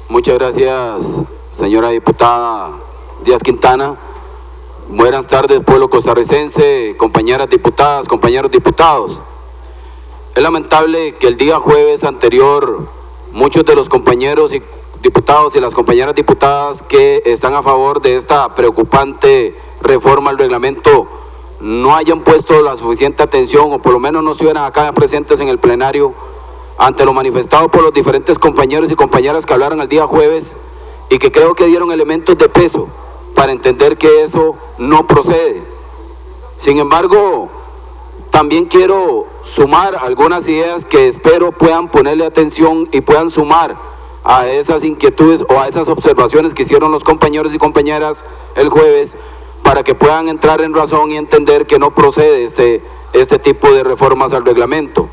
Muchas gracias, señora diputada Díaz Quintana. Buenas tardes, pueblo costarricense, compañeras diputadas, compañeros diputados. Es lamentable que el día jueves anterior muchos de los compañeros y diputados y las compañeras diputadas que están a favor de esta preocupante reforma al reglamento no hayan puesto la suficiente atención, o por lo menos no estuvieran acá presentes en el plenario ante lo manifestado por los diferentes compañeros y compañeras que hablaron el día jueves, y que creo que dieron elementos de peso para entender que eso no procede. Sin embargo, también quiero sumar algunas ideas que espero puedan ponerle atención y puedan sumar a esas inquietudes o a esas observaciones que hicieron los compañeros y compañeras el jueves, para que puedan entrar en razón y entender que no procede este tipo de reformas al reglamento.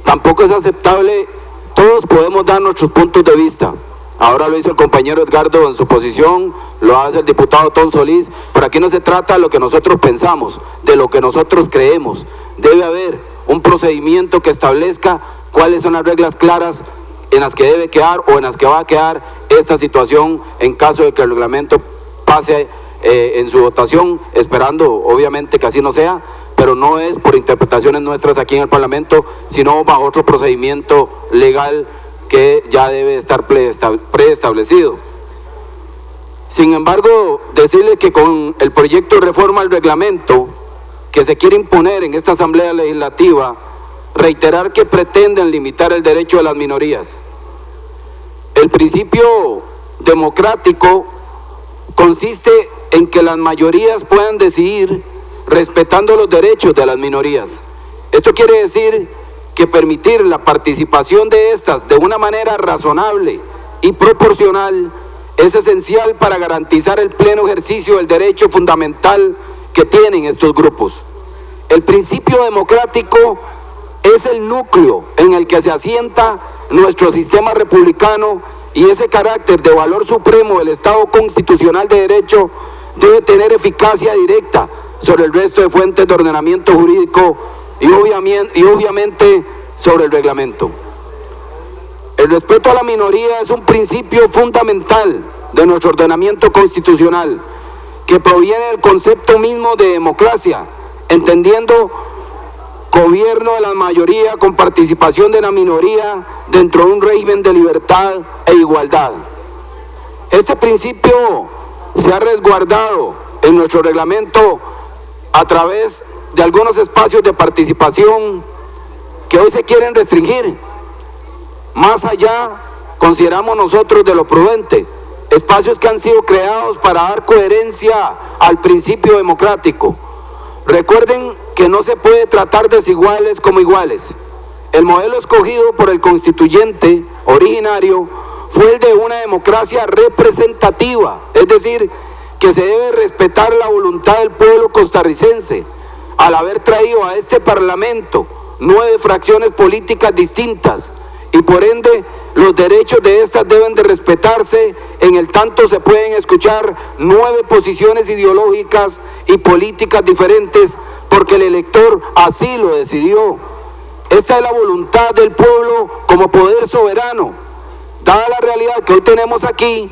Tampoco es aceptable, todos podemos dar nuestros puntos de vista. Ahora lo hizo el compañero Edgardo en su posición, lo hace el diputado Tom Solís, pero aquí no se trata de lo que nosotros pensamos, de lo que nosotros creemos. Debe haber un procedimiento que establezca cuáles son las reglas claras en las que debe quedar o en las que va a quedar esta situación en caso de que el reglamento pase en su votación, esperando obviamente que así no sea, pero no es por interpretaciones nuestras aquí en el Parlamento, sino bajo otro procedimiento legal que ya debe estar preestablecido. Sin embargo, decirles que con el proyecto de reforma al reglamento que se quiere imponer en esta Asamblea Legislativa, reiterar que pretenden limitar el derecho de las minorías. El principio democrático consiste en que las mayorías puedan decidir respetando los derechos de las minorías. Esto quiere decir que permitir la participación de estas de una manera razonable y proporcional es esencial para garantizar el pleno ejercicio del derecho fundamental que tienen estos grupos. El principio democrático es el núcleo en el que se asienta nuestro sistema republicano, y ese carácter de valor supremo del Estado constitucional de derecho debe tener eficacia directa sobre el resto de fuentes de ordenamiento jurídico y obviamente sobre el reglamento. El respeto a la minoría es un principio fundamental de nuestro ordenamiento constitucional, que proviene del concepto mismo de democracia, entendiendo gobierno de la mayoría con participación de la minoría dentro de un régimen de libertad e igualdad. Este principio se ha resguardado en nuestro reglamento a través de algunos espacios de participación que hoy se quieren restringir. Más allá, consideramos nosotros de lo prudente, espacios que han sido creados para dar coherencia al principio democrático. Recuerden que no se puede tratar desiguales como iguales. El modelo escogido por el constituyente originario fue el de una democracia representativa, es decir, que se debe respetar la voluntad del pueblo costarricense, al haber traído a este Parlamento 9 fracciones políticas distintas, y por ende los derechos de estas deben de respetarse, en el tanto se pueden escuchar 9 posiciones ideológicas y políticas diferentes, porque el elector así lo decidió. Esta es la voluntad del pueblo como poder soberano. Dada la realidad que hoy tenemos aquí,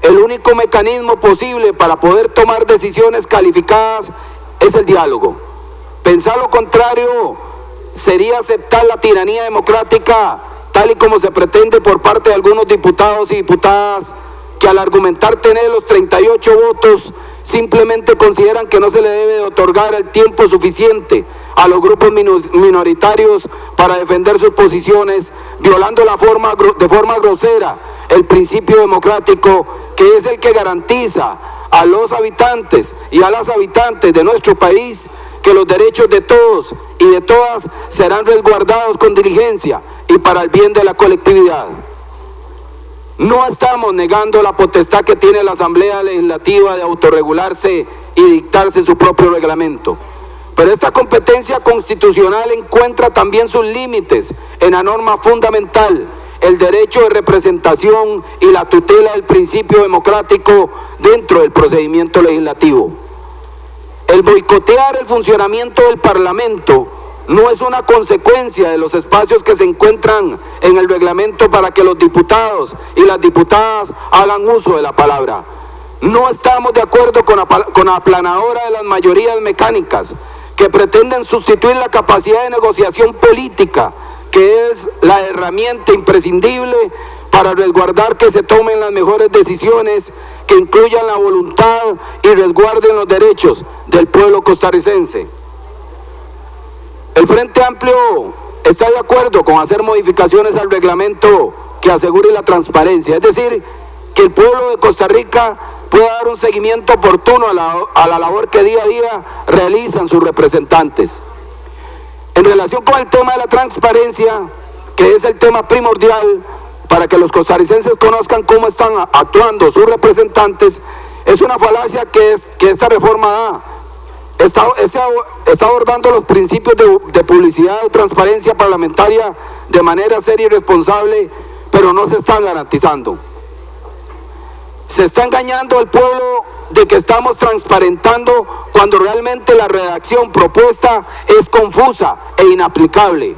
el único mecanismo posible para poder tomar decisiones calificadas es el diálogo. Pensar lo contrario sería aceptar la tiranía democrática, tal y como se pretende por parte de algunos diputados y diputadas que al argumentar tener los 38 votos simplemente consideran que no se le debe otorgar el tiempo suficiente a los grupos minoritarios para defender sus posiciones, violando de forma grosera el principio democrático, que es el que garantiza a los habitantes y a las habitantes de nuestro país que los derechos de todos y de todas serán resguardados con diligencia y para el bien de la colectividad. No estamos negando la potestad que tiene la Asamblea Legislativa de autorregularse y dictarse su propio reglamento, pero esta competencia constitucional encuentra también sus límites en la norma fundamental, el derecho de representación y la tutela del principio democrático dentro del procedimiento legislativo. El boicotear el funcionamiento del Parlamento no es una consecuencia de los espacios que se encuentran en el reglamento para que los diputados y las diputadas hagan uso de la palabra. No estamos de acuerdo con la aplanadora de las mayorías mecánicas que pretenden sustituir la capacidad de negociación política, que es la herramienta imprescindible para resguardar que se tomen las mejores decisiones que incluyan la voluntad y resguarden los derechos del pueblo costarricense. El Frente Amplio está de acuerdo con hacer modificaciones al reglamento que asegure la transparencia, es decir, que el pueblo de Costa Rica pueda dar un seguimiento oportuno a la labor que día a día realizan sus representantes. En relación con el tema de la transparencia, que es el tema primordial para que los costarricenses conozcan cómo están actuando sus representantes, es una falacia que esta reforma da. Está abordando los principios de publicidad y transparencia parlamentaria de manera seria y responsable, pero no se están garantizando. Se está engañando al pueblo de que estamos transparentando cuando realmente la redacción propuesta es confusa e inaplicable.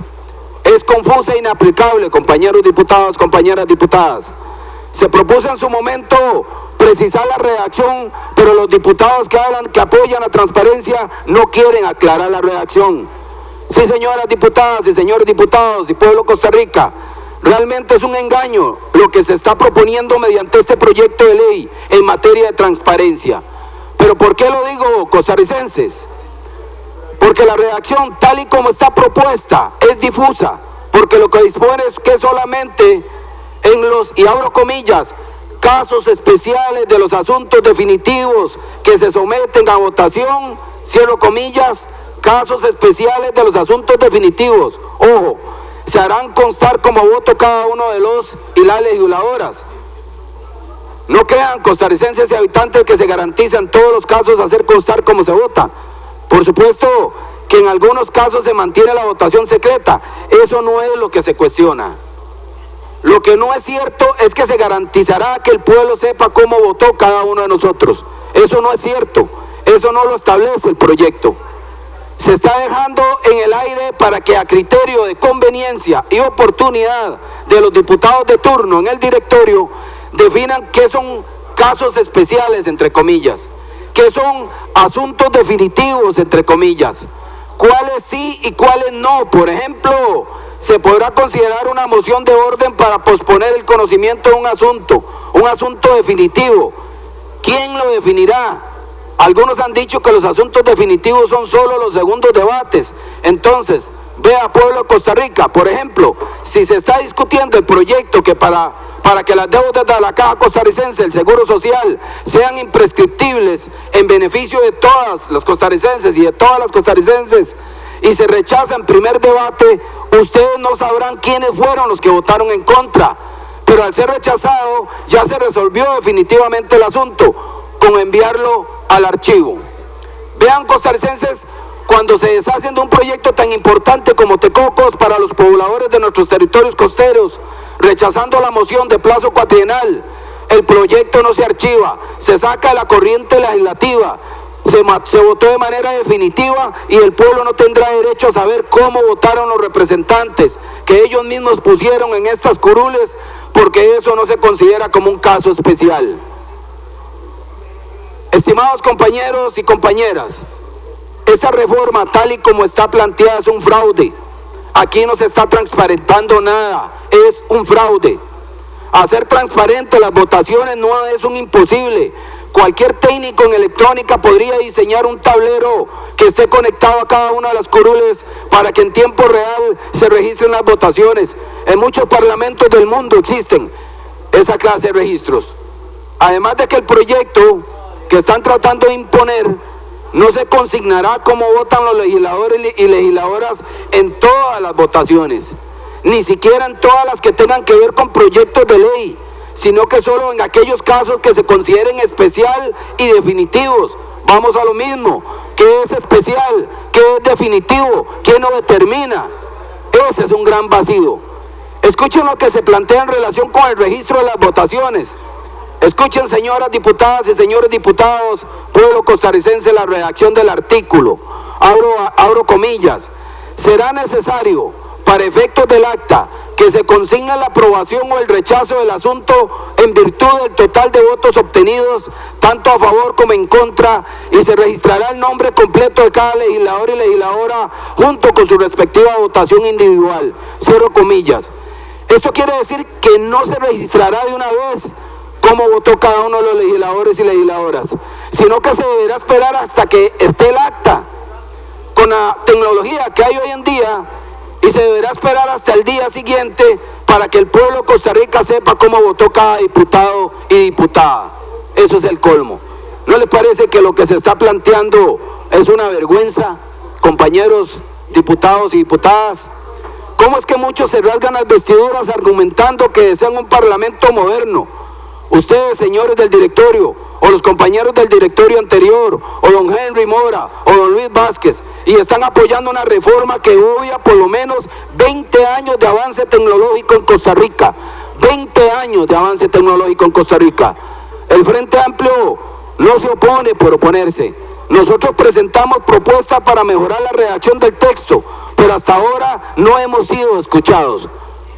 Es confusa e inaplicable, compañeros diputados, compañeras diputadas. Se propuso en su momento precisar la redacción, pero los diputados que apoyan la transparencia no quieren aclarar la redacción. Sí, señoras diputadas y señores diputados y pueblo de Costa Rica, realmente es un engaño lo que se está proponiendo mediante este proyecto de ley en materia de transparencia. ¿Pero por qué lo digo, costarricenses? Porque la redacción tal y como está propuesta es difusa, porque lo que dispone es que solamente en los, y abro comillas, casos especiales de los asuntos definitivos que se someten a votación, cierro comillas, casos especiales de los asuntos definitivos, ojo, se harán constar como voto cada uno de los y las legisladoras. No crean, costarricenses y habitantes, que se garantiza en todos los casos hacer constar cómo se vota. Por supuesto que en algunos casos se mantiene la votación secreta. Eso no es lo que se cuestiona. Lo que no es cierto es que se garantizará que el pueblo sepa cómo votó cada uno de nosotros. Eso no es cierto. Eso no lo establece el proyecto. Se está dejando en el aire para que a criterio de conveniencia y oportunidad de los diputados de turno en el directorio definan qué son casos especiales, entre comillas, qué son asuntos definitivos, entre comillas, cuáles sí y cuáles no. Por ejemplo, se podrá considerar una moción de orden para posponer el conocimiento de un asunto definitivo. ¿Quién lo definirá? Algunos han dicho que los asuntos definitivos son solo los segundos debates. Entonces, vea, pueblo de Costa Rica, por ejemplo, si se está discutiendo el proyecto que para que las deudas de la Caja Costarricense, el Seguro Social, sean imprescriptibles en beneficio de todas las costarricenses y de todas las costarricenses, y se rechaza en primer debate, ustedes no sabrán quiénes fueron los que votaron en contra. Pero al ser rechazado, ya se resolvió definitivamente el asunto con enviarlo al archivo. Vean, costarricenses, cuando se deshacen de un proyecto tan importante como Tecocos para los pobladores de nuestros territorios costeros, rechazando la moción de plazo cuatrienal, el proyecto no se archiva, se saca de la corriente legislativa, se votó de manera definitiva y el pueblo no tendrá derecho a saber cómo votaron los representantes que ellos mismos pusieron en estas curules, porque eso no se considera como un caso especial. Estimados compañeros y compañeras, esta reforma tal y como está planteada es un fraude. Aquí no se está transparentando nada, es un fraude. Hacer transparente las votaciones no es un imposible. Cualquier técnico en electrónica podría diseñar un tablero que esté conectado a cada una de las curules para que en tiempo real se registren las votaciones. En muchos parlamentos del mundo existen esa clase de registros. Además de que el proyecto que están tratando de imponer no se consignará cómo votan los legisladores y legisladoras en todas las votaciones, ni siquiera en todas las que tengan que ver con proyectos de ley, sino que solo en aquellos casos que se consideren especial y definitivos. Vamos a lo mismo, ¿qué es especial? ¿Qué es definitivo? ¿Quién lo determina? Ese es un gran vacío. Escuchen lo que se plantea en relación con el registro de las votaciones. Escuchen, señoras diputadas y señores diputados, pueblo costarricense, la redacción del artículo. Abro comillas. será necesario, para efectos del acta, que se consigna la aprobación o el rechazo del asunto en virtud del total de votos obtenidos, tanto a favor como en contra, y se registrará el nombre completo de cada legislador y legisladora junto con su respectiva votación individual. Cierro comillas. Esto quiere decir que no se registrará de una vez cómo votó cada uno de los legisladores y legisladoras, sino que se deberá esperar hasta que esté el acta. Con la tecnología que hay hoy en día, y se deberá esperar hasta el día siguiente para que el pueblo de Costa Rica sepa cómo votó cada diputado y diputada. Eso es el colmo. ¿No les parece que lo que se está planteando es una vergüenza, compañeros diputados y diputadas? ¿Cómo es que muchos se rasgan las vestiduras argumentando que desean un parlamento moderno? Ustedes, señores del directorio, o los compañeros del directorio anterior, o don Henry Mora, o don Luis Vázquez, y están apoyando una reforma que obvia por lo menos 20 años de avance tecnológico en Costa Rica. 20 años de avance tecnológico en Costa Rica. El Frente Amplio no se opone por oponerse. Nosotros presentamos propuestas para mejorar la redacción del texto, pero hasta ahora no hemos sido escuchados,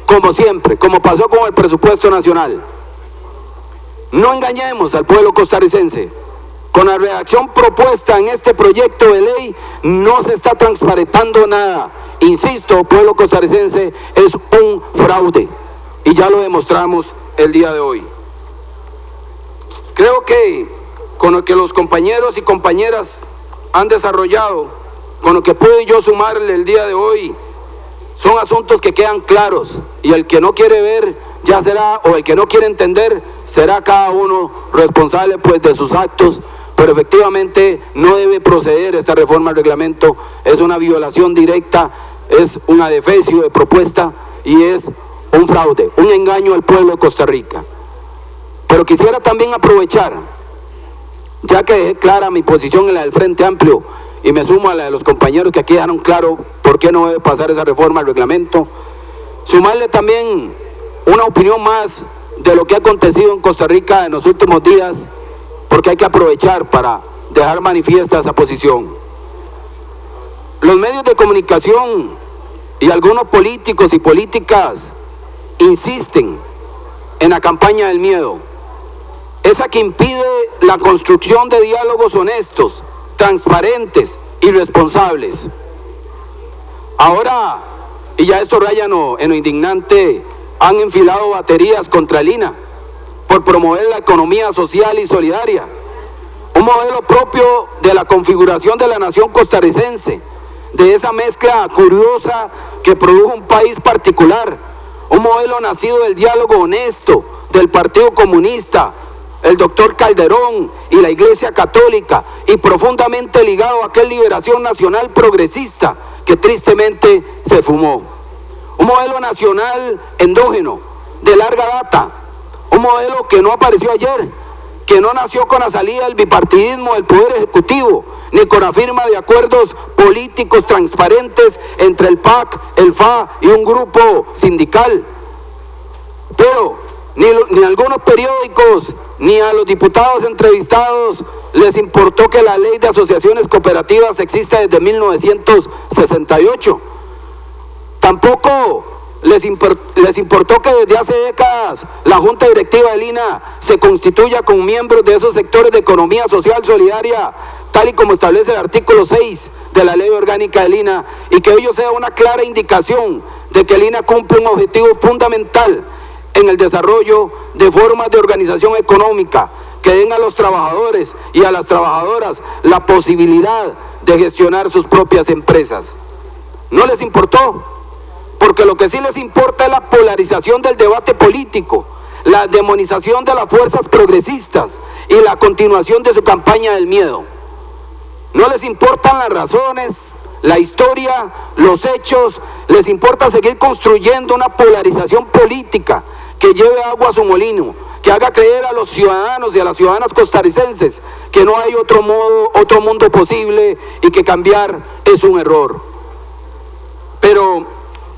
como siempre, como pasó con el presupuesto nacional. No engañemos al pueblo costarricense. Con la redacción propuesta en este proyecto de ley no se está transparentando nada. Insisto, pueblo costarricense, es un fraude y ya lo demostramos el día de hoy. Creo que con lo que los compañeros y compañeras han desarrollado, con lo que pude yo sumarle el día de hoy, son asuntos que quedan claros, y el que no quiere ver ya será, o el que no quiere entender, será cada uno responsable pues de sus actos, pero efectivamente no debe proceder esta reforma al reglamento. Es una violación directa, es un adefesio de propuesta y es un fraude, un engaño al pueblo de Costa Rica. Pero quisiera también aprovechar, ya que dejé clara mi posición en la del Frente Amplio y me sumo a la de los compañeros que aquí dejaron claro por qué no debe pasar esa reforma al reglamento, sumarle también una opinión más de lo que ha acontecido en Costa Rica en los últimos días, porque hay que aprovechar para dejar manifiesta esa posición. Los medios de comunicación y algunos políticos y políticas insisten en la campaña del miedo, esa que impide la construcción de diálogos honestos, transparentes y responsables. Ahora, y ya esto raya en lo indignante, han enfilado baterías contra el INAH por promover la economía social y solidaria, un modelo propio de la configuración de la nación costarricense, de esa mezcla curiosa que produjo un país particular, un modelo nacido del diálogo honesto del Partido Comunista, el doctor Calderón y la Iglesia Católica, y profundamente ligado a aquella liberación nacional progresista que tristemente se fumó. Un modelo nacional endógeno, de larga data, un modelo que no apareció ayer, que no nació con la salida del bipartidismo del Poder Ejecutivo, ni con la firma de acuerdos políticos transparentes entre el PAC, el FA y un grupo sindical. Pero ni a algunos periódicos, ni a los diputados entrevistados les importó que la ley de asociaciones cooperativas exista desde 1968. Tampoco les importó que desde hace décadas la Junta Directiva del INAH se constituya con miembros de esos sectores de economía social solidaria, tal y como establece el artículo 6 de la Ley Orgánica del INAH, y que ello sea una clara indicación de que el INAH cumple un objetivo fundamental en el desarrollo de formas de organización económica que den a los trabajadores y a las trabajadoras la posibilidad de gestionar sus propias empresas. No les importó, porque lo que sí les importa es la polarización del debate político, la demonización de las fuerzas progresistas y la continuación de su campaña del miedo. No les importan las razones, la historia, los hechos, les importa seguir construyendo una polarización política que lleve agua a su molino, que haga creer a los ciudadanos y a las ciudadanas costarricenses que no hay otro modo, otro mundo posible, y que cambiar es un error. Pero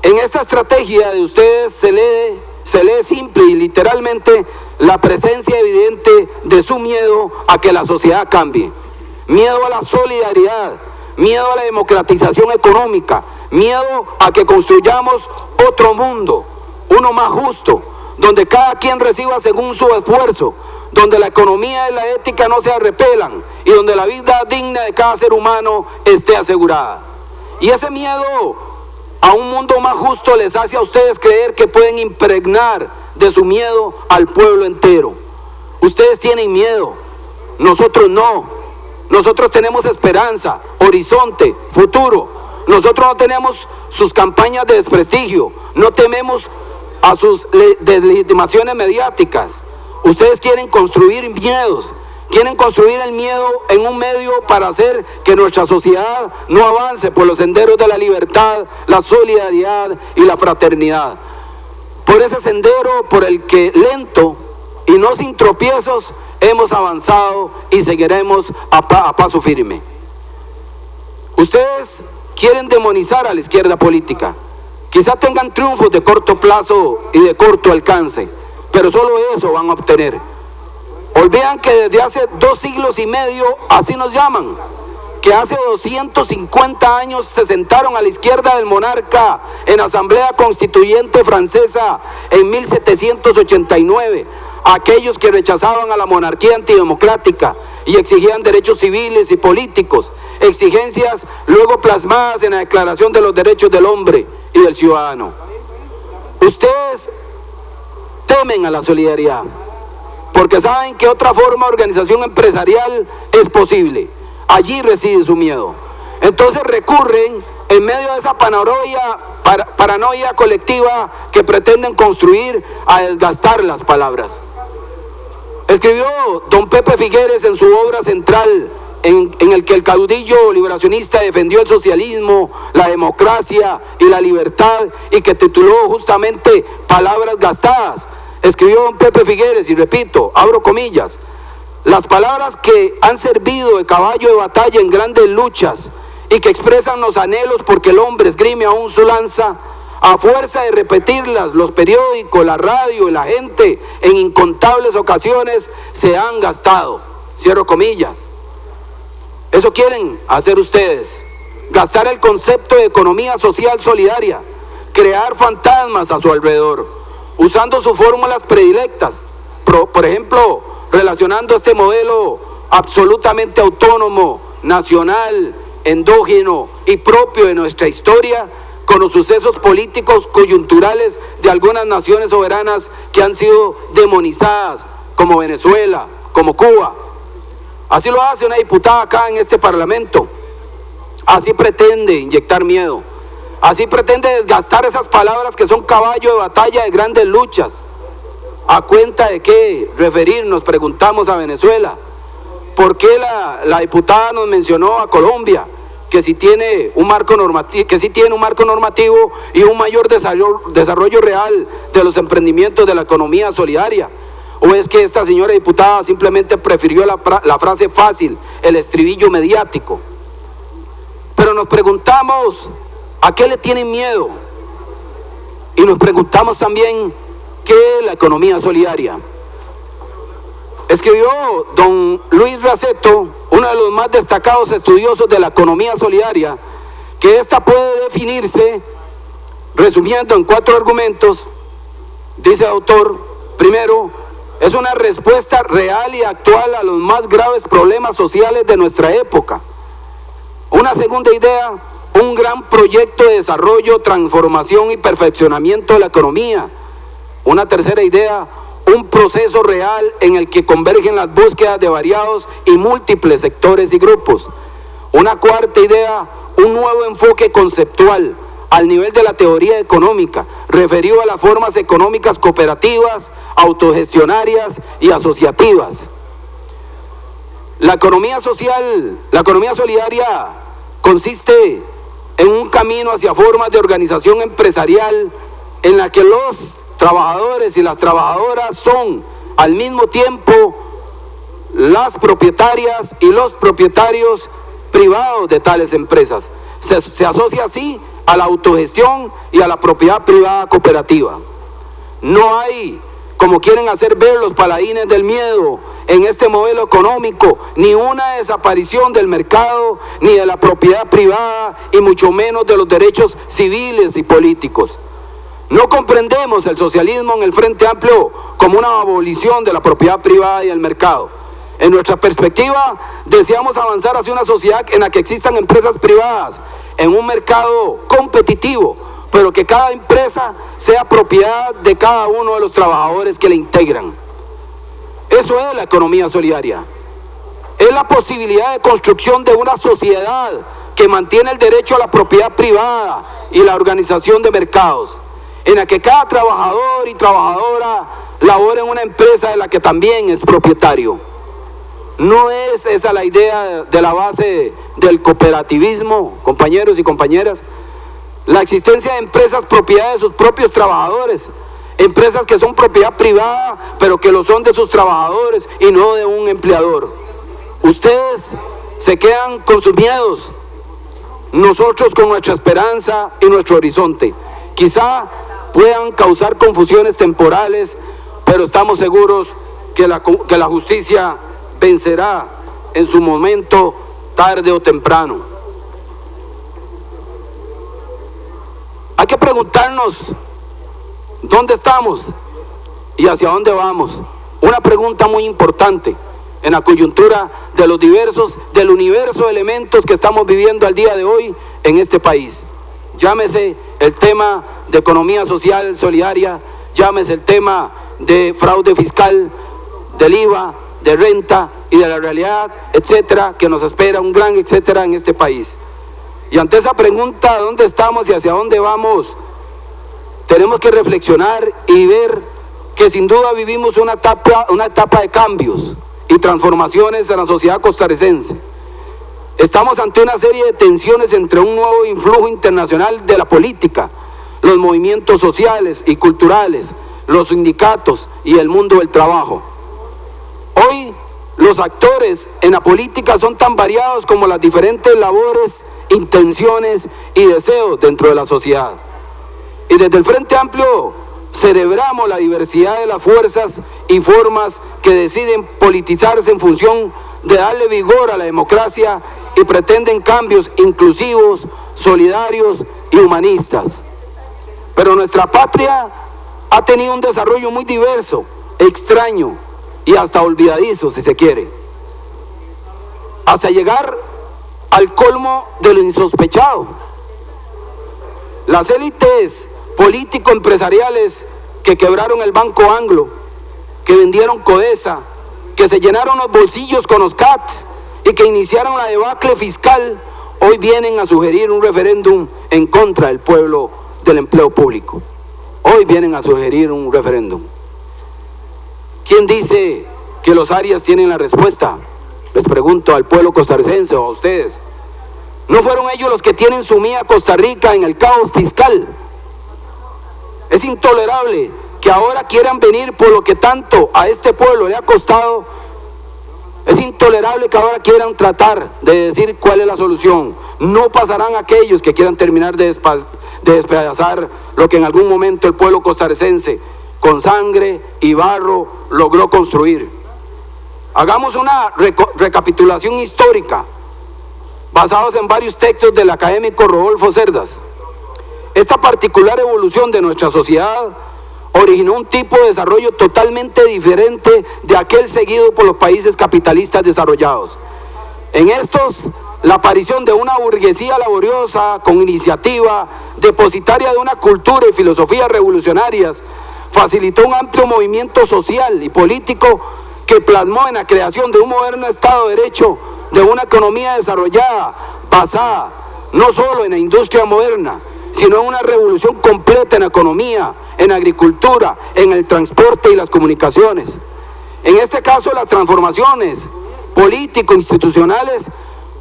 en esta estrategia de ustedes se lee simple y literalmente la presencia evidente de su miedo a que la sociedad cambie, miedo a la solidaridad, miedo a la democratización económica, miedo a que construyamos otro mundo, uno más justo, donde cada quien reciba según su esfuerzo, donde la economía y la ética no se repelan y donde la vida digna de cada ser humano esté asegurada. Y ese miedo a un mundo más justo les hace a ustedes creer que pueden impregnar de su miedo al pueblo entero. Ustedes tienen miedo, nosotros no. Nosotros tenemos esperanza, horizonte, futuro. Nosotros no tenemos sus campañas de desprestigio, no tememos a sus deslegitimaciones mediáticas. Ustedes quieren construir miedos, quieren construir el miedo en un medio para hacer que nuestra sociedad no avance por los senderos de la libertad, la solidaridad y la fraternidad. Por ese sendero por el que lento y no sin tropiezos hemos avanzado y seguiremos a paso firme. Ustedes quieren demonizar a la izquierda política. Quizá tengan triunfos de corto plazo y de corto alcance, pero solo eso van a obtener. Olvidan que desde hace 2 siglos y medio así nos llaman, que hace 250 años se sentaron a la izquierda del monarca en la Asamblea Constituyente Francesa en 1789, aquellos que rechazaban a la monarquía antidemocrática y exigían derechos civiles y políticos, exigencias luego plasmadas en la Declaración de los Derechos del Hombre y del Ciudadano. Ustedes temen a la solidaridad, porque saben que otra forma de organización empresarial es posible. Allí reside su miedo. Entonces recurren, en medio de esa paranoia colectiva que pretenden construir, a desgastar las palabras. Escribió don Pepe Figueres en su obra central, en el que el caudillo liberacionista defendió el socialismo, la democracia y la libertad, y que tituló justamente Palabras gastadas. Escribió don Pepe Figueres, y repito, abro comillas: las palabras que han servido de caballo de batalla en grandes luchas y que expresan los anhelos porque el hombre esgrime aún su lanza, a fuerza de repetirlas, los periódicos, la radio y la gente en incontables ocasiones se han gastado. Cierro comillas. Eso quieren hacer ustedes: gastar el concepto de economía social solidaria, crear fantasmas a su alrededor, usando sus fórmulas predilectas, por ejemplo, relacionando este modelo absolutamente autónomo, nacional, endógeno y propio de nuestra historia con los sucesos políticos coyunturales de algunas naciones soberanas que han sido demonizadas, como Venezuela, como Cuba. Así lo hace una diputada acá en este Parlamento. Así pretende inyectar miedo. Así pretende desgastar esas palabras que son caballo de batalla de grandes luchas. ¿A cuenta de qué referirnos, preguntamos, a Venezuela? ¿Por qué la diputada nos mencionó a Colombia, que sí tiene un marco normativo y un mayor desarrollo real de los emprendimientos de la economía solidaria? ¿O es que esta señora diputada simplemente prefirió la frase fácil, el estribillo mediático? Pero nos preguntamos, ¿a qué le tienen miedo? Y nos preguntamos también, ¿qué es la economía solidaria? Escribió don Luis Raceto, uno de los más destacados estudiosos de la economía solidaria, que esta puede definirse, resumiendo en 4 argumentos. Dice el autor: primero, es una respuesta real y actual a los más graves problemas sociales de nuestra época. Una segunda idea: un gran proyecto de desarrollo, transformación y perfeccionamiento de la economía. Una tercera idea: un proceso real en el que convergen las búsquedas de variados y múltiples sectores y grupos. Una cuarta idea: un nuevo enfoque conceptual al nivel de la teoría económica, referido a las formas económicas cooperativas, autogestionarias y asociativas. La economía solidaria consiste en un camino hacia formas de organización empresarial en la que los trabajadores y las trabajadoras son al mismo tiempo las propietarias y los propietarios privados de tales empresas. Se asocia así a la autogestión y a la propiedad privada cooperativa. No hay como quieren hacer ver los paladines del miedo en este modelo económico, ni una desaparición del mercado, ni de la propiedad privada, y mucho menos de los derechos civiles y políticos. No comprendemos el socialismo en el Frente Amplio como una abolición de la propiedad privada y el mercado. En nuestra perspectiva, deseamos avanzar hacia una sociedad en la que existan empresas privadas en un mercado competitivo, pero que cada empresa sea propiedad de cada uno de los trabajadores que la integran. Eso es la economía solidaria. Es la posibilidad de construcción de una sociedad que mantiene el derecho a la propiedad privada y la organización de mercados, en la que cada trabajador y trabajadora labora en una empresa de la que también es propietario. No es esa la idea de la base del cooperativismo, compañeros y compañeras. La existencia de empresas propiedad de sus propios trabajadores, empresas que son propiedad privada, pero que lo son de sus trabajadores y no de un empleador. Ustedes se quedan con sus miedos, nosotros con nuestra esperanza y nuestro horizonte. Quizá puedan causar confusiones temporales, pero estamos seguros que la justicia vencerá en su momento, tarde o temprano. Hay que preguntarnos dónde estamos y hacia dónde vamos. Una pregunta muy importante en la coyuntura de los del universo de elementos que estamos viviendo al día de hoy en este país. Llámese el tema de economía social solidaria, llámese el tema de fraude fiscal, del IVA, de renta y de la realidad, etcétera, que nos espera un gran etcétera en este país. Y ante esa pregunta, ¿dónde estamos y hacia dónde vamos? Tenemos que reflexionar y ver que sin duda vivimos una etapa de cambios y transformaciones en la sociedad costarricense. Estamos ante una serie de tensiones entre un nuevo influjo internacional de la política, los movimientos sociales y culturales, los sindicatos y el mundo del trabajo. Hoy los actores en la política son tan variados como las diferentes labores, intenciones y deseos dentro de la sociedad. Y desde el Frente Amplio celebramos la diversidad de las fuerzas y formas que deciden politizarse en función de darle vigor a la democracia y pretenden cambios inclusivos, solidarios y humanistas. Pero nuestra patria ha tenido un desarrollo muy diverso, extraño y hasta olvidadizo, si se quiere, hasta llegar al colmo de lo insospechado. Las élites político-empresariales que quebraron el Banco Anglo, que vendieron Codesa, que se llenaron los bolsillos con los CATs y que iniciaron la debacle fiscal, hoy vienen a sugerir un referéndum en contra del pueblo del empleo público. Hoy vienen a sugerir un referéndum. ¿Quién dice que los Arias tienen la respuesta? Les pregunto al pueblo costarricense o a ustedes. ¿No fueron ellos los que tienen sumida a Costa Rica en el caos fiscal? Es intolerable que ahora quieran venir por lo que tanto a este pueblo le ha costado. Es intolerable que ahora quieran tratar de decir cuál es la solución. No pasarán aquellos que quieran terminar de despedazar lo que en algún momento el pueblo costarricense con sangre y barro logró construir. Hagamos una recapitulación histórica basados en varios textos del académico Rodolfo Cerdas. Esta particular evolución de nuestra sociedad originó un tipo de desarrollo totalmente diferente de aquel seguido por los países capitalistas desarrollados. En estos, la aparición de una burguesía laboriosa, con iniciativa, depositaria de una cultura y filosofías revolucionarias, facilitó un amplio movimiento social y político que plasmó en la creación de un moderno Estado de Derecho, de una economía desarrollada, basada no solo en la industria moderna, sino en una revolución completa en la economía, en la agricultura, en el transporte y las comunicaciones. En este caso, las transformaciones político-institucionales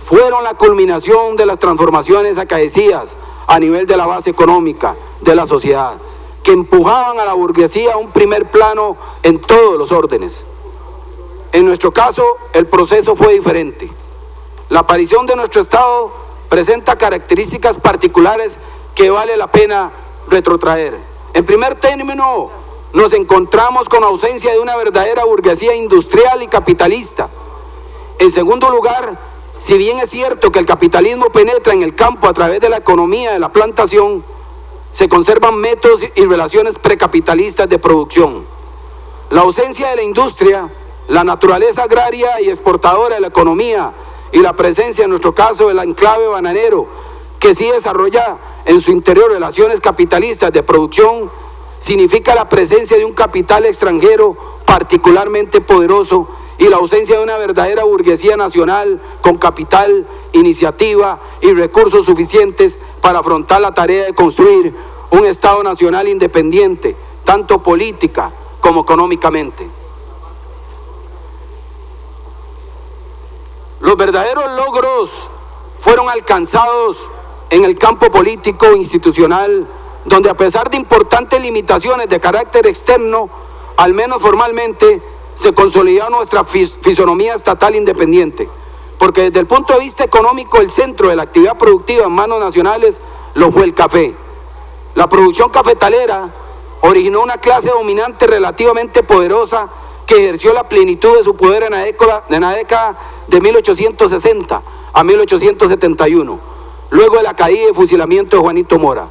fueron la culminación de las transformaciones acaecidas a nivel de la base económica de la sociedad, que empujaban a la burguesía a un primer plano en todos los órdenes. En nuestro caso, el proceso fue diferente. La aparición de nuestro Estado presenta características particulares que vale la pena retrotraer. En primer término, nos encontramos con ausencia de una verdadera burguesía industrial y capitalista. En segundo lugar, si bien es cierto que el capitalismo penetra en el campo a través de la economía de la plantación, se conservan métodos y relaciones precapitalistas de producción. La ausencia de la industria, la naturaleza agraria y exportadora de la economía y la presencia, en nuestro caso, del enclave bananero, que sí desarrolla en su interior relaciones capitalistas de producción, significa la presencia de un capital extranjero particularmente poderoso y la ausencia de una verdadera burguesía nacional con capital, iniciativa y recursos suficientes para afrontar la tarea de construir un Estado nacional independiente, tanto política como económicamente. Los verdaderos logros fueron alcanzados en el campo político institucional, donde a pesar de importantes limitaciones de carácter externo, al menos formalmente, se consolidó nuestra fisonomía estatal independiente, porque desde el punto de vista económico el centro de la actividad productiva en manos nacionales lo fue el café. La producción cafetalera originó una clase dominante relativamente poderosa que ejerció la plenitud de su poder en la década de 1860 a 1871, luego de la caída y fusilamiento de Juanito Mora.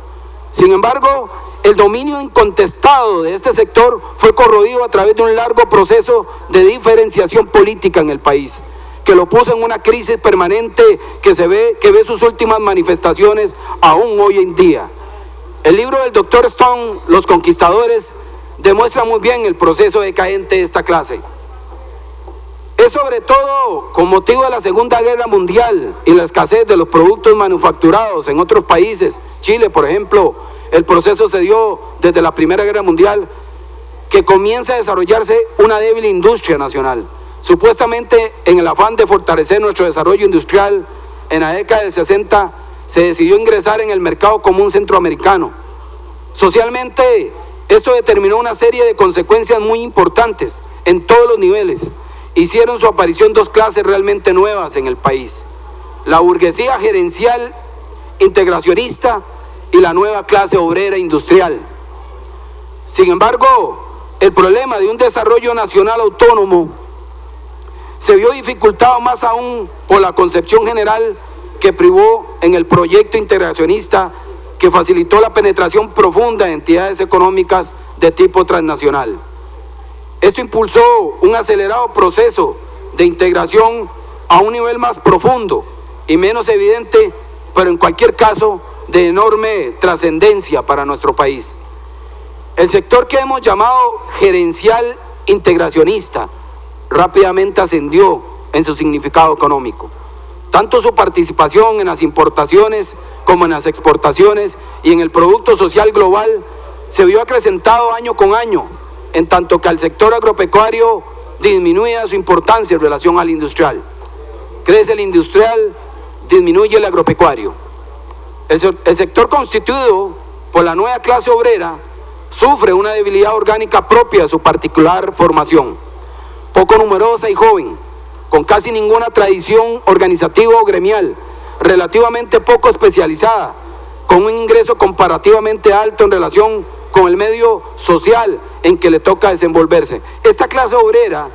Sin embargo, el dominio incontestado de este sector fue corroído a través de un largo proceso de diferenciación política en el país, que lo puso en una crisis permanente que ve sus últimas manifestaciones aún hoy en día. El libro del Dr. Stone, Los Conquistadores, demuestra muy bien el proceso decadente de esta clase. Es sobre todo con motivo de la Segunda Guerra Mundial y la escasez de los productos manufacturados en otros países, Chile por ejemplo, el proceso se dio desde la Primera Guerra Mundial, que comienza a desarrollarse una débil industria nacional. Supuestamente en el afán de fortalecer nuestro desarrollo industrial, en la década del 60 se decidió ingresar en el mercado común centroamericano. Socialmente, esto determinó una serie de consecuencias muy importantes en todos los niveles. Hicieron su aparición dos clases realmente nuevas en el país: la burguesía gerencial integracionista y la nueva clase obrera industrial. Sin embargo, el problema de un desarrollo nacional autónomo se vio dificultado más aún por la concepción general que privó en el proyecto integracionista, que facilitó la penetración profunda de entidades económicas de tipo transnacional. Esto impulsó un acelerado proceso de integración a un nivel más profundo y menos evidente, pero en cualquier caso de enorme trascendencia para nuestro país. El sector que hemos llamado gerencial integracionista rápidamente ascendió en su significado económico. Tanto su participación en las importaciones como en las exportaciones y en el Producto Social Global se vio acrecentado año con año, en tanto que al sector agropecuario disminuía su importancia en relación al industrial. Crece el industrial, disminuye el agropecuario. El sector constituido por la nueva clase obrera sufre una debilidad orgánica propia de su particular formación, poco numerosa y joven, con casi ninguna tradición organizativa o gremial, relativamente poco especializada, con un ingreso comparativamente alto en relación con el medio social en que le toca desenvolverse. Esta clase obrera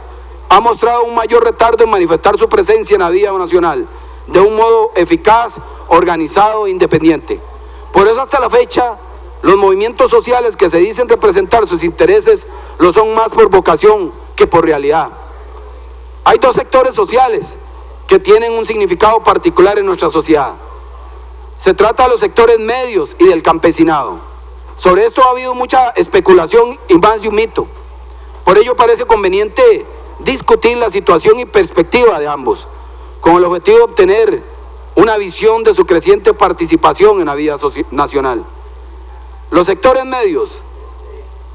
ha mostrado un mayor retardo en manifestar su presencia en la vida nacional de un modo eficaz, organizado e independiente. Por eso hasta la fecha, los movimientos sociales que se dicen representar sus intereses lo son más por vocación que por realidad. Hay dos sectores sociales que tienen un significado particular en nuestra sociedad. Se trata de los sectores medios y del campesinado. Sobre esto ha habido mucha especulación y más de un mito. Por ello parece conveniente discutir la situación y perspectiva de ambos, con el objetivo de obtener una visión de su creciente participación en la vida nacional. Los sectores medios.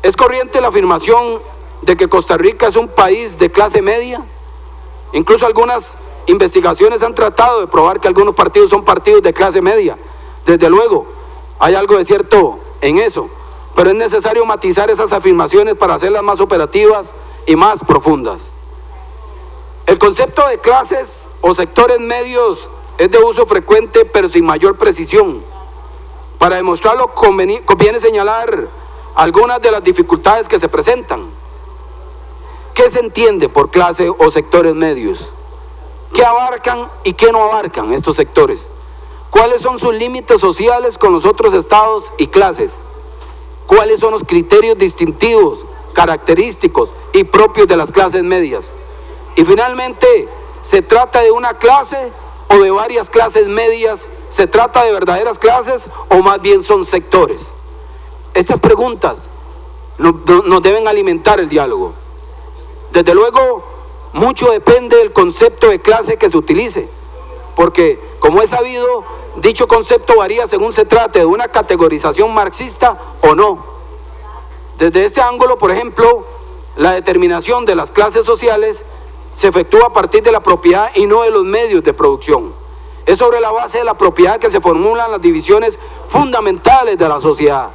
Es corriente la afirmación de que Costa Rica es un país de clase media. Incluso algunas investigaciones han tratado de probar que algunos partidos son partidos de clase media. Desde luego, hay algo de cierto en eso, pero es necesario matizar esas afirmaciones para hacerlas más operativas y más profundas. El concepto de clases o sectores medios es de uso frecuente pero sin mayor precisión. Para demostrarlo conviene señalar algunas de las dificultades que se presentan. ¿Qué se entiende por clase o sectores medios? ¿Qué abarcan y qué no abarcan estos sectores? ¿Cuáles son sus límites sociales con los otros estados y clases? ¿Cuáles son los criterios distintivos, característicos y propios de las clases medias? Y finalmente, ¿se trata de una clase o de varias clases medias? ¿Se trata de verdaderas clases o más bien son sectores? Estas preguntas nos deben alimentar el diálogo. Desde luego, mucho depende del concepto de clase que se utilice, porque, como es sabido, dicho concepto varía según se trate de una categorización marxista o no. Desde este ángulo, por ejemplo, la determinación de las clases sociales se efectúa a partir de la propiedad y no de los medios de producción. Es sobre la base de la propiedad que se formulan las divisiones fundamentales de la sociedad.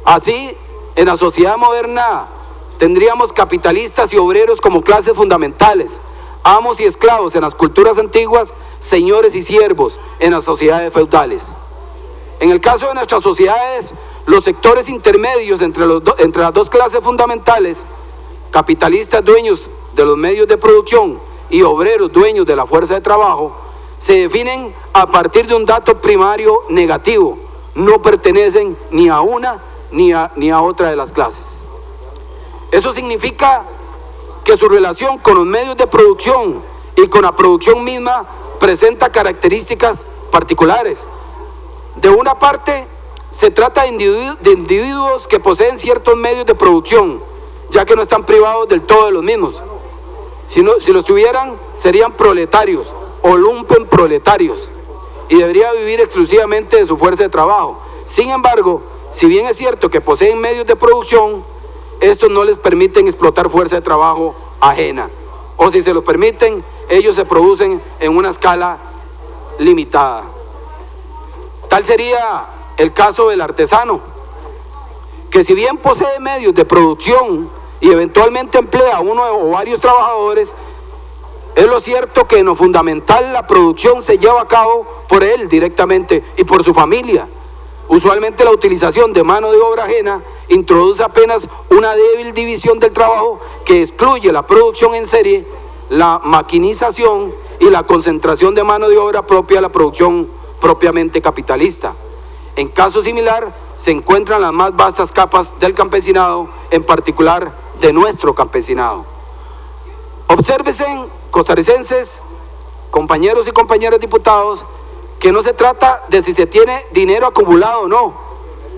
Así, en la sociedad moderna tendríamos capitalistas y obreros como clases fundamentales, amos y esclavos en las culturas antiguas, señores y siervos en las sociedades feudales. En el caso de nuestras sociedades, los sectores intermedios entre las dos clases fundamentales, capitalistas dueños de los medios de producción y obreros dueños de la fuerza de trabajo, se definen a partir de un dato primario negativo: no pertenecen ni a una ni a otra de las clases. Eso significa que su relación con los medios de producción y con la producción misma presenta características particulares. De una parte, se trata de individuos que poseen ciertos medios de producción, ya que no están privados del todo de los mismos. Si los tuvieran, serían proletarios o lumpenproletarios y debería vivir exclusivamente de su fuerza de trabajo. Sin embargo, si bien es cierto que poseen medios de producción, estos no les permiten explotar fuerza de trabajo ajena, o si se lo permiten, ellos se producen en una escala limitada. Tal sería el caso del artesano, que si bien posee medios de producción y eventualmente emplea a uno o varios trabajadores, es lo cierto que en lo fundamental la producción se lleva a cabo por él directamente y por su familia. Usualmente la utilización de mano de obra ajena introduce apenas una débil división del trabajo que excluye la producción en serie, la maquinización y la concentración de mano de obra propia de la producción propiamente capitalista. En caso similar se encuentran las más vastas capas del campesinado, en particular de nuestro campesinado. Obsérvense, costarricenses, compañeros y compañeras diputados, que no se trata de si se tiene dinero acumulado o no.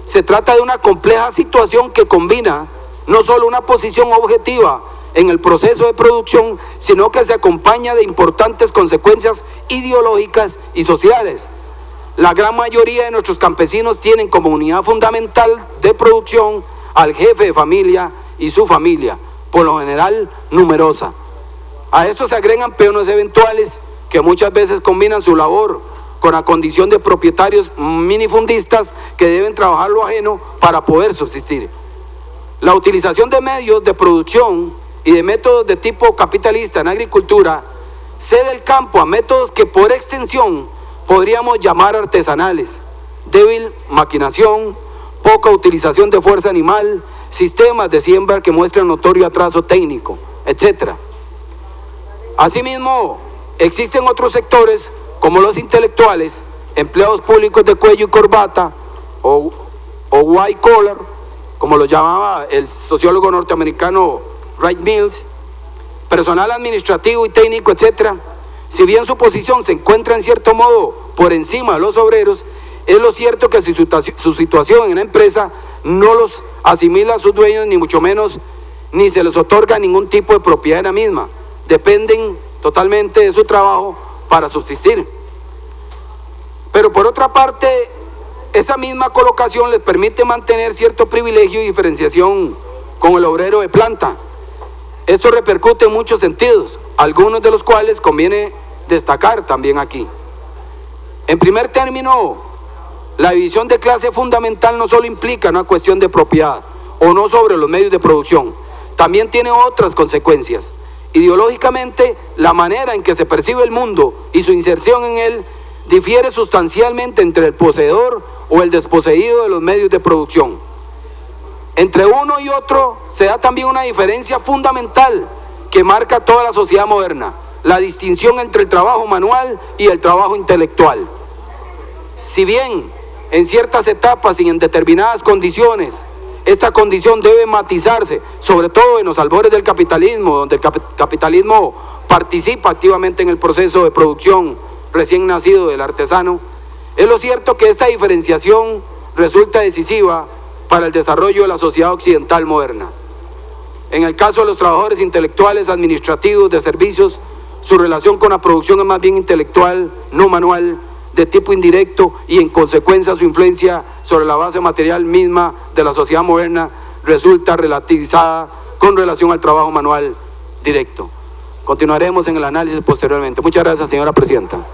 Se trata de una compleja situación que combina no solo una posición objetiva en el proceso de producción, sino que se acompaña de importantes consecuencias ideológicas y sociales. La gran mayoría de nuestros campesinos tienen como unidad fundamental de producción al jefe de familia y su familia, por lo general numerosa. A esto se agregan peones eventuales que muchas veces combinan su labor con la condición de propietarios minifundistas que deben trabajar lo ajeno para poder subsistir. La utilización de medios de producción y de métodos de tipo capitalista en agricultura cede el campo a métodos que por extensión podríamos llamar artesanales: débil maquinación, poca utilización de fuerza animal, sistemas de siembra que muestran notorio atraso técnico, etc. Asimismo, existen otros sectores como los intelectuales, empleados públicos de cuello y corbata o white collar, como lo llamaba el sociólogo norteamericano Wright Mills, personal administrativo y técnico, etc. Si bien su posición se encuentra en cierto modo por encima de los obreros, es lo cierto que su situación en la empresa no los asimila a sus dueños, ni mucho menos, ni se les otorga ningún tipo de propiedad en la misma. Dependen totalmente de su trabajo para subsistir. Pero por otra parte, esa misma colocación les permite mantener cierto privilegio y diferenciación con el obrero de planta. Esto repercute en muchos sentidos, algunos de los cuales conviene destacar también aquí. En primer término, la división de clase fundamental no solo implica una cuestión de propiedad o no sobre los medios de producción, también tiene otras consecuencias. Ideológicamente, la manera en que se percibe el mundo y su inserción en él difiere sustancialmente entre el poseedor o el desposeído de los medios de producción. Entre uno y otro se da también una diferencia fundamental que marca toda la sociedad moderna: la distinción entre el trabajo manual y el trabajo intelectual. Si bien en ciertas etapas y en determinadas condiciones esta condición debe matizarse, sobre todo en los albores del capitalismo, donde el capitalismo participa activamente en el proceso de producción recién nacido del artesano, es lo cierto que esta diferenciación resulta decisiva para el desarrollo de la sociedad occidental moderna. En el caso de los trabajadores intelectuales, administrativos, de servicios, su relación con la producción es más bien intelectual, no manual, de tipo indirecto, y en consecuencia su influencia sobre la base material misma de la sociedad moderna resulta relativizada con relación al trabajo manual directo. Continuaremos en el análisis posteriormente. Muchas gracias, señora presidenta.